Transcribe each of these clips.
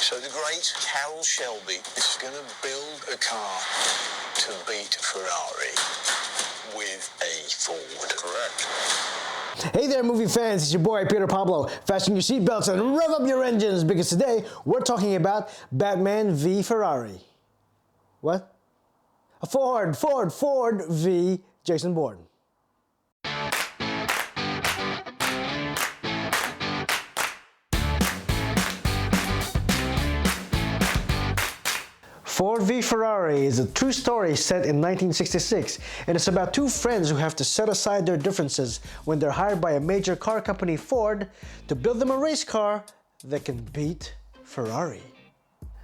So the great Carroll Shelby is going to build a car to beat Ferrari with a Ford. Correct. Hey there, movie fans, it's your boy Peter Pablo. Fasten your seatbelts and rev up your engines because today we're talking about Batman v Ferrari. What? A Ford v Jason Bourne. Ford v Ferrari is a true story set in 1966, and it's about two friends who have to set aside their differences when they're hired by a major car company, Ford, to build them a race car that can beat Ferrari.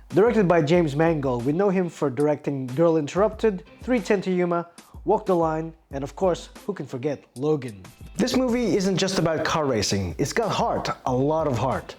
Directed by James Mangold, we know him for directing Girl Interrupted, 3:10 to Yuma, Walk the Line, and of course, who can forget Logan. This movie isn't just about car racing, it's got heart, a lot of heart.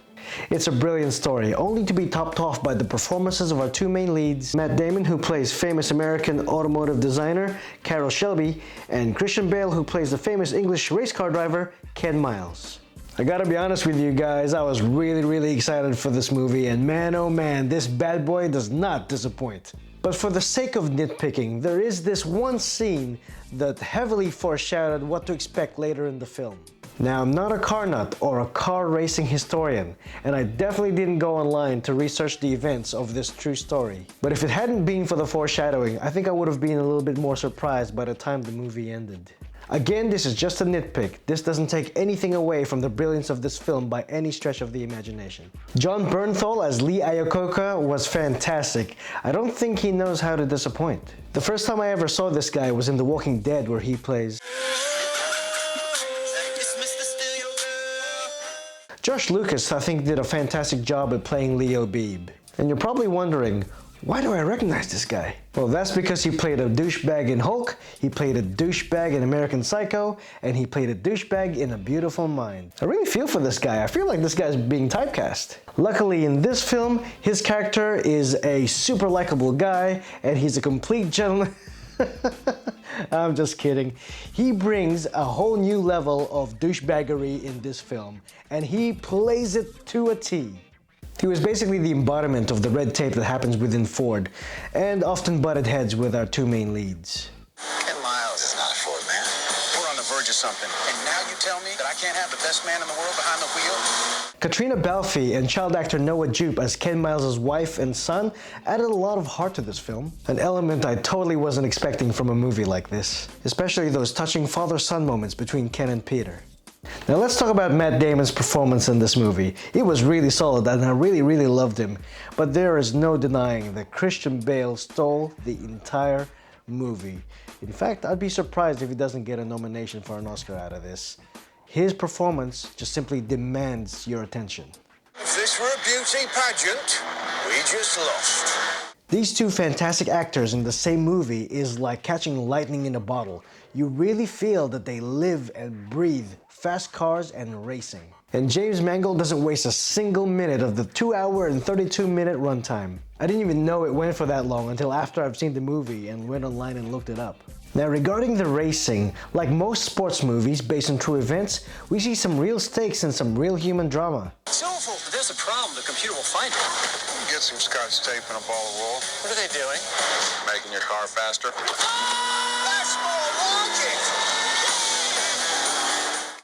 It's a brilliant story, only to be topped off by the performances of our two main leads, Matt Damon, who plays famous American automotive designer Carroll Shelby, and Christian Bale, who plays the famous English race car driver Ken Miles. I gotta be honest with you guys, I was really excited for this movie, and man oh man, this bad boy does not disappoint. But for the sake of nitpicking, there is this one scene that heavily foreshadowed what to expect later in the film. Now, I'm not a car nut or a car racing historian, and I definitely didn't go online to research the events of this true story. But if it hadn't been for the foreshadowing, I think I would have been a little bit more surprised by the time the movie ended. Again, this is just a nitpick. This doesn't take anything away from the brilliance of this film by any stretch of the imagination. Jon Bernthal as Lee Iacocca was fantastic. I don't think he knows how to disappoint. The first time I ever saw this guy was in The Walking Dead, where he plays Josh Lucas, I think, did a fantastic job at playing Leo Beebe. And you're probably wondering, why do I recognize this guy? Well, that's because he played a douchebag in Hulk, he played a douchebag in American Psycho, and he played a douchebag in A Beautiful Mind. I really feel for this guy. I feel like this guy's being typecast. Luckily, in this film, his character is a super likable guy, and he's a complete gentleman. I'm just kidding. He brings a whole new level of douchebaggery in this film, and he plays it to a T. He was basically the embodiment of the red tape that happens within Ford, and often butted heads with our two main leads. Ken Miles is not a Ford man. We're on the verge of something, and now you tell me that I can't have the best man in the world behind the wheel? Katrina Balfe and child actor Noah Jupe as Ken Miles' wife and son added a lot of heart to this film, an element I totally wasn't expecting from a movie like this, especially those touching father-son moments between Ken and Peter. Now let's talk about Matt Damon's performance in this movie. It was really solid and I really loved him, but there is no denying that Christian Bale stole the entire movie. In fact, I'd be surprised if he doesn't get a nomination for an Oscar out of this. His performance just simply demands your attention. If this were a beauty pageant, we just lost. These two fantastic actors in the same movie is like catching lightning in a bottle. You really feel that they live and breathe fast cars and racing. And James Mangold doesn't waste a single minute of the 2-hour and 32-minute runtime. I didn't even know it went for that long until after I've seen the movie and went online and looked it up. Now, regarding the racing, like most sports movies based on true events, we see some real stakes and some real human drama. It's awful. If there's a problem, the computer will find it. Get some scotch tape and a ball of wool. What are they doing? Making your car faster. That's more like it!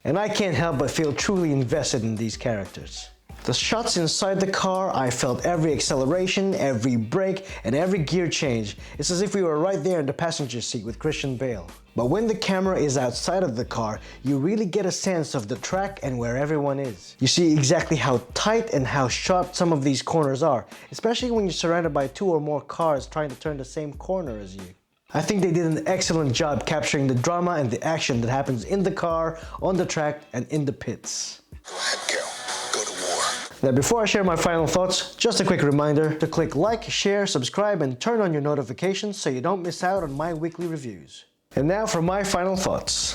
And I can't help but feel truly invested in these characters. The shots inside the car, I felt every acceleration, every brake, and every gear change. It's as if we were right there in the passenger seat with Christian Bale. But when the camera is outside of the car, you really get a sense of the track and where everyone is. You see exactly how tight and how sharp some of these corners are, especially when you're surrounded by 2 or more cars trying to turn the same corner as you. I think they did an excellent job capturing the drama and the action that happens in the car, on the track, and in the pits. Go ahead, Carol. Go to war. Now, before I share my final thoughts, just a quick reminder to click like, share, subscribe, and turn on your notifications so you don't miss out on my weekly reviews. And now for my final thoughts.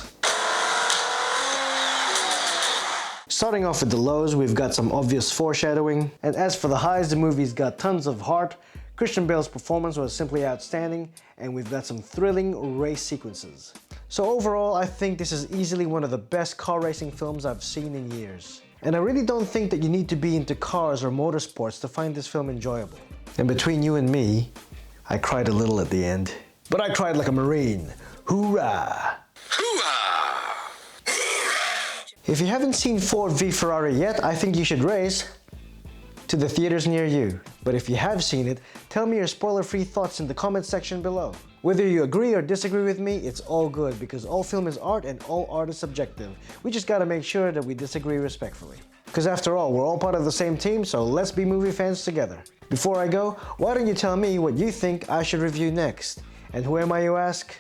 Starting off with the lows, we've got some obvious foreshadowing, and as for the highs, the movie's got tons of heart. Christian Bale's performance was simply outstanding, and we've got some thrilling race sequences. So overall, I think this is easily one of the best car racing films I've seen in years. And I really don't think that you need to be into cars or motorsports to find this film enjoyable. And between you and me, I cried a little at the end. But I cried like a Marine. Hoorah! Hoorah! If you haven't seen Ford v Ferrari yet, I think you should race to the theaters near you. But if you have seen it, tell me your spoiler-free thoughts in the comment section below. Whether you agree or disagree with me, it's all good because all film is art and all art is subjective. We just gotta make sure that we disagree respectfully. Because after all, we're all part of the same team, so let's be movie fans together. Before I go, why don't you tell me what you think I should review next? And who am I, you ask?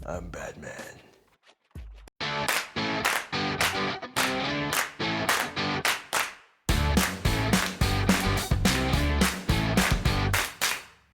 I'm Batman.